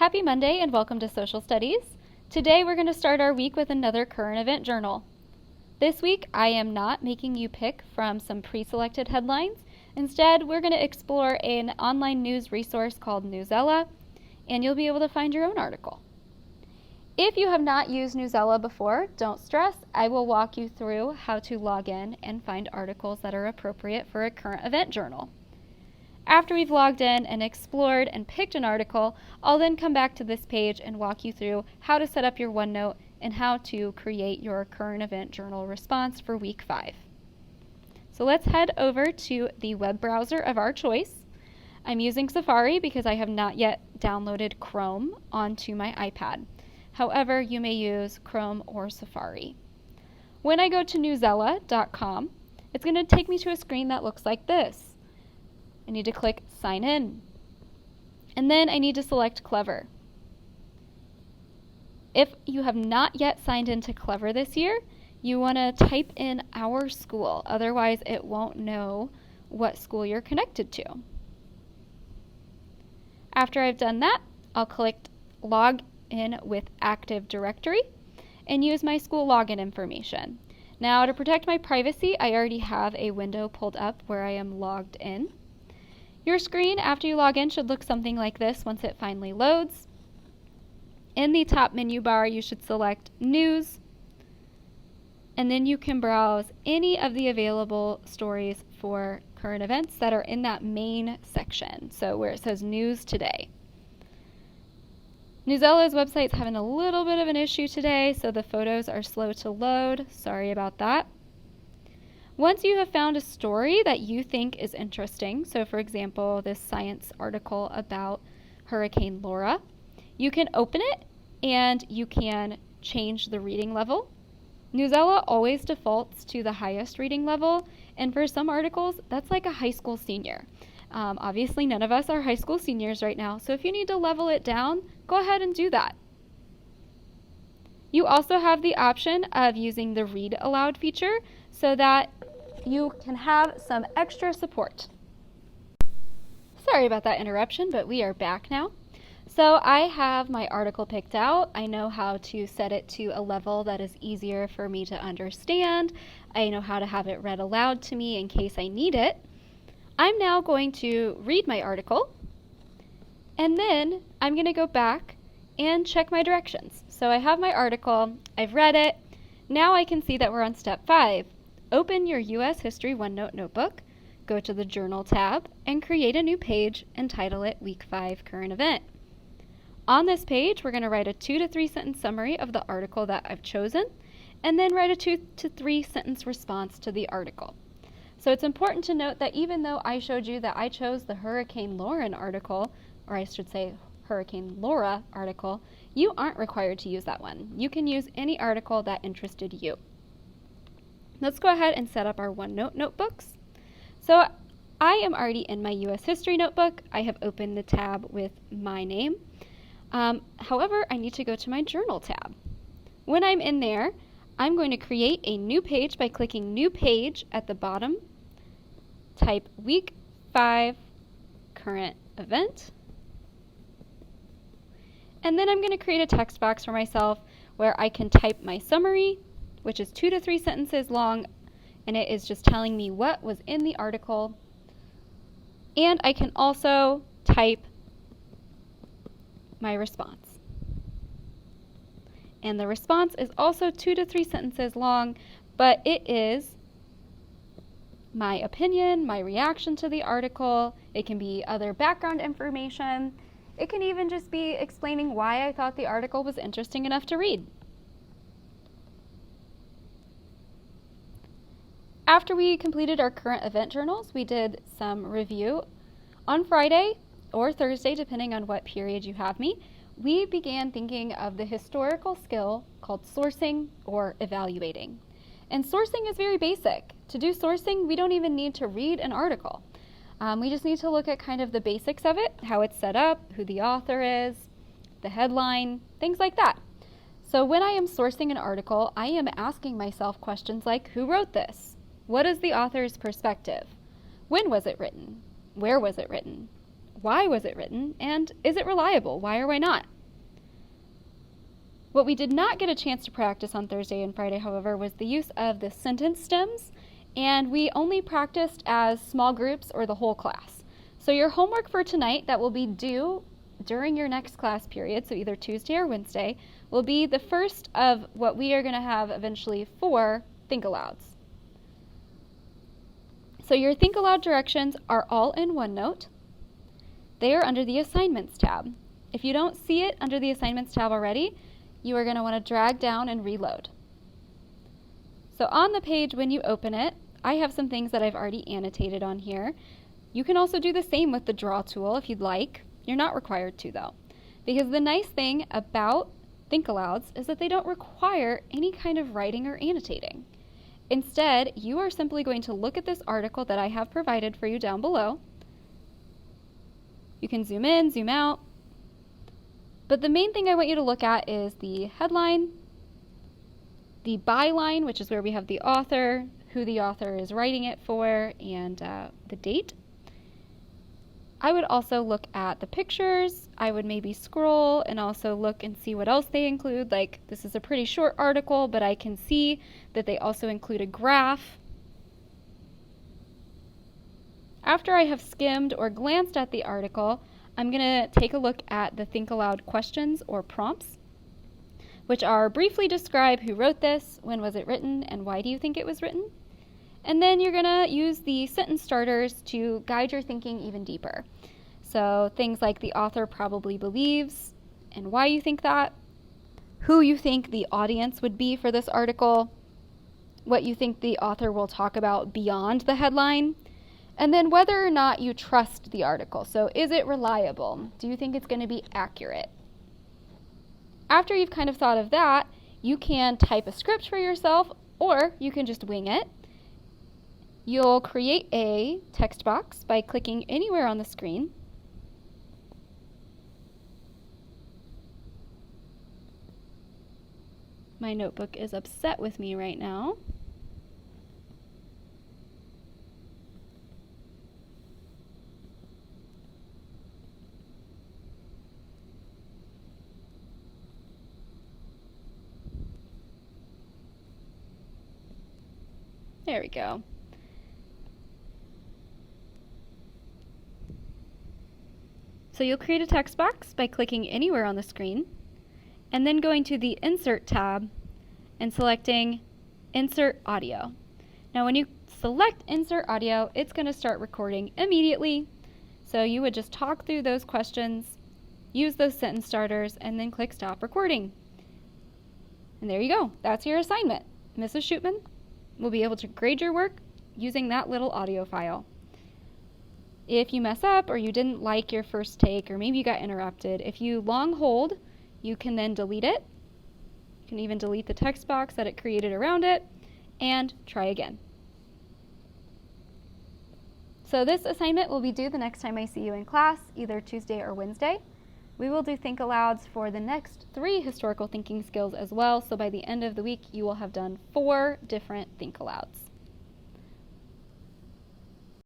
Happy Monday and welcome to Social Studies. Today we're going to start our week with another current event journal. This week I am not making you pick from some pre-selected headlines. Instead, we're going to explore an online news resource called Newsela, and you'll be able to find your own article. If you have not used Newsela before, don't stress. I will walk you through how to log in and find articles that are appropriate for a current event journal. After we've logged in and explored and picked an article, I'll then come back to this page and walk you through how to set up your OneNote and how to create your current event journal response for week 5. So let's head over to the web browser of our choice. I'm using Safari because I have not yet downloaded Chrome onto my iPad. However, you may use Chrome or Safari. When I go to newsela.com, it's going to take me to a screen that looks like this. I need to click Sign In. And then I need to select Clever. If you have not yet signed into Clever this year, you want to type in our school. Otherwise, it won't know what school you're connected to. After I've done that, I'll click Log In with Active Directory and use my school login information. Now, to protect my privacy, I already have a window pulled up where I am logged in. Your screen after you log in should look something like this once it finally loads. In the top menu bar, you should select News, and then you can browse any of the available stories for current events that are in that main section, so where it says News Today. Newsela's website's having a little bit of an issue today, so the photos are slow to load. Sorry about that. Once you have found a story that you think is interesting, so for example, this science article about Hurricane Laura, you can open it and you can change the reading level. Newsela always defaults to the highest reading level, and for some articles, that's like a high school senior. Obviously, none of us are high school seniors right now, so if you need to level it down, go ahead and do that. You also have the option of using the Read Aloud feature so that you can have some extra support. Sorry about that interruption, but we are back now. So I have my article picked out. I know how to set it to a level that is easier for me to understand. I know how to have it read aloud to me in case I need it. I'm now going to read my article, and then I'm going to go back and check my directions. So I have my article, I've read it. Now I can see that we're on step 5. Open your U.S. History OneNote notebook, go to the Journal tab, and create a new page and title it Week 5 Current Event. On this page, we're going to write a 2 to 3 sentence summary of the article that I've chosen, and then write a 2 to 3 sentence response to the article. So it's important to note that even though I showed you that I chose the Hurricane Laura article, or I should say Hurricane Laura article, you aren't required to use that one. You can use any article that interested you. Let's go ahead and set up our OneNote notebooks. So I am already in my U.S. History notebook. I have opened the tab with my name. However, I need to go to my Journal tab. When I'm in there, I'm going to create a new page by clicking New Page at the bottom. Type Week 5 Current Event. And then I'm going to create a text box for myself where I can type my summary, which is 2 to 3 sentences long, and it is just telling me what was in the article. And I can also type my response. And the response is also 2 to 3 sentences long, but it is my opinion, my reaction to the article. It can be other background information. It can even just be explaining why I thought the article was interesting enough to read. After we completed our current event journals, we did some review. On Friday or Thursday, depending on what period you have me, we began thinking of the historical skill called sourcing or evaluating. And sourcing is very basic. To do sourcing, we don't even need to read an article. We just need to look at kind of the basics of it, how it's set up, who the author is, the headline, things like that. So when I am sourcing an article, I am asking myself questions like, who wrote this? What is the author's perspective? When was it written? Where was it written? Why was it written? And is it reliable? Why or why not? What we did not get a chance to practice on Thursday and Friday, however, was the use of the sentence stems, and we only practiced as small groups or the whole class. So your homework for tonight that will be due during your next class period, so either Tuesday or Wednesday, will be the first of what we are going to have eventually 4 think alouds. So your think aloud directions are all in OneNote. They are under the assignments tab. If you don't see it under the assignments tab already, you are going to want to drag down and reload. So on the page when you open it, I have some things that I've already annotated on here. You can also do the same with the draw tool if you'd like. You're not required to though, because the nice thing about think alouds is that they don't require any kind of writing or annotating. Instead, you are simply going to look at this article that I have provided for you down below. You can zoom in, zoom out. But the main thing I want you to look at is the headline, the byline, which is where we have the author, who the author is writing it for, and the date. I would also look at the pictures. I would maybe scroll and also look and see what else they include. Like, this is a pretty short article, but I can see that they also include a graph. After I have skimmed or glanced at the article, I'm going to take a look at the Think Aloud questions or prompts, which are briefly describe who wrote this, when was it written, and why do you think it was written? And then you're going to use the sentence starters to guide your thinking even deeper. So things like the author probably believes, and why you think that, who you think the audience would be for this article, what you think the author will talk about beyond the headline, and then whether or not you trust the article. So is it reliable? Do you think it's going to be accurate? After you've kind of thought of that, you can type a script for yourself, or you can just wing it. You'll create a text box by clicking anywhere on the screen. My notebook is upset with me right now. There we go. So you'll create a text box by clicking anywhere on the screen, and then going to the Insert tab and selecting Insert Audio. Now when you select Insert Audio, it's going to start recording immediately. So you would just talk through those questions, use those sentence starters, and then click Stop Recording. And there you go. That's your assignment. Mrs. Shootman will be able to grade your work using that little audio file. If you mess up or you didn't like your first take or maybe you got interrupted, if you long hold, you can then delete it. You can even delete the text box that it created around it and try again. So this assignment will be due the next time I see you in class, either Tuesday or Wednesday. We will do think alouds for the next 3 historical thinking skills as well, so by the end of the week you will have done 4 different think alouds.